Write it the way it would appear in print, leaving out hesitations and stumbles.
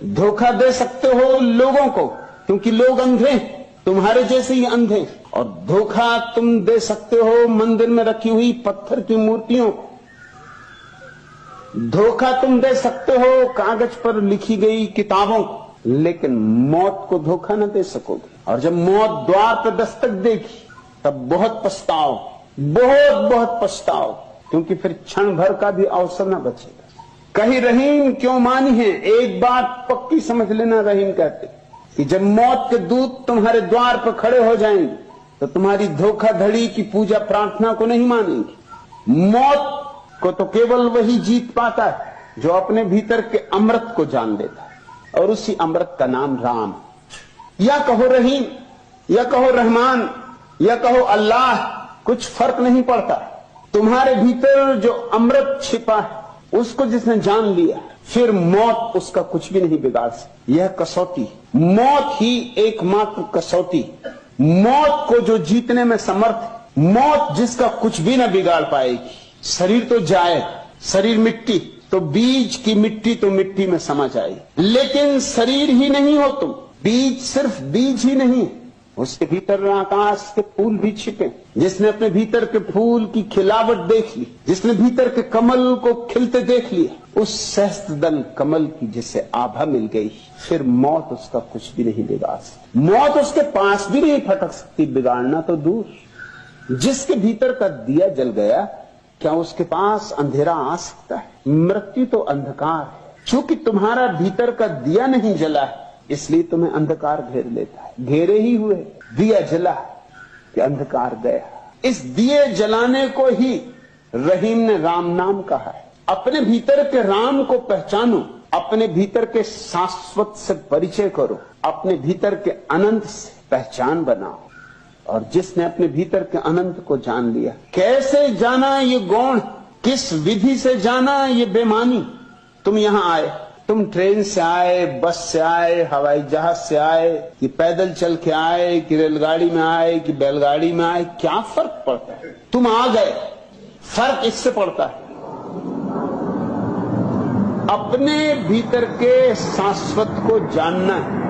धोखा दे सकते हो लोगों को, क्योंकि लोग अंधे हैं, तुम्हारे जैसे ही अंधे। और धोखा तुम दे सकते हो मंदिर में रखी हुई पत्थर की मूर्तियों को, धोखा तुम दे सकते हो कागज पर लिखी गई किताबों को, लेकिन मौत को धोखा न दे सकोगे। और जब मौत द्वार पर दस्तक देगी तब बहुत पछताओ, बहुत बहुत पछताओ, क्योंकि फिर क्षण भर का भी अवसर न बचेगा। कहीं रहीम क्यों मानी है, एक बात पक्की समझ लेना, रहीम कहते कि जब मौत के दूत तुम्हारे द्वार पर खड़े हो जाएंगे तो तुम्हारी धोखाधड़ी की पूजा प्रार्थना को नहीं मानेंगे। मौत को तो केवल वही जीत पाता है जो अपने भीतर के अमृत को जान लेता है, और उसी अमृत का नाम राम। या कहो रहीम, या कहो रहमान, या कहो अल्लाह, कुछ फर्क नहीं पड़ता। तुम्हारे भीतर जो अमृत छिपा है उसको जिसने जान लिया, फिर मौत उसका कुछ भी नहीं बिगाड़ सकती। यह कसौटी, मौत ही एकमात्र कसौटी, मौत को जो जीतने में समर्थ, मौत जिसका कुछ भी न बिगाड़ पाएगी। शरीर तो जाए, शरीर मिट्टी, तो बीज की मिट्टी तो मिट्टी में समा जाएगी, लेकिन शरीर ही नहीं हो तुम। बीज सिर्फ बीज ही नहीं, उसके भीतर आकाश के फूल भी छिपे। जिसने अपने भीतर के फूल की खिलावट देख ली, जिसने भीतर के कमल को खिलते देख लिया, उस सहस्त्रदल कमल की जिसे आभा मिल गई, फिर मौत उसका कुछ भी नहीं बिगाड़ सकती। मौत उसके पास भी नहीं फटक सकती, बिगाड़ना तो दूर। जिसके भीतर का दिया जल गया, क्या उसके पास अंधेरा आ सकता है? मृत्यु तो अंधकार है। चूंकि तुम्हारा भीतर का दिया नहीं जला है, इसलिए तुम्हें अंधकार घेर लेता है। घेरे ही हुए, दिया जला कि अंधकार गया। इस दिए जलाने को ही रहीम ने राम नाम कहा है। अपने भीतर के राम को पहचानो, अपने भीतर के शाश्वत से परिचय करो, अपने भीतर के अनंत से पहचान बनाओ। और जिसने अपने भीतर के अनंत को जान लिया, कैसे जाना ये गौण, किस विधि से जाना ये बेमानी। तुम यहां आए, तुम ट्रेन से आए, बस से आए, हवाई जहाज से आए, कि पैदल चल के आए, कि रेलगाड़ी में आए, कि बैलगाड़ी में आए, क्या फर्क पड़ता है? तुम आ गए। फर्क इससे पड़ता है अपने भीतर के शाश्वत को जानना है।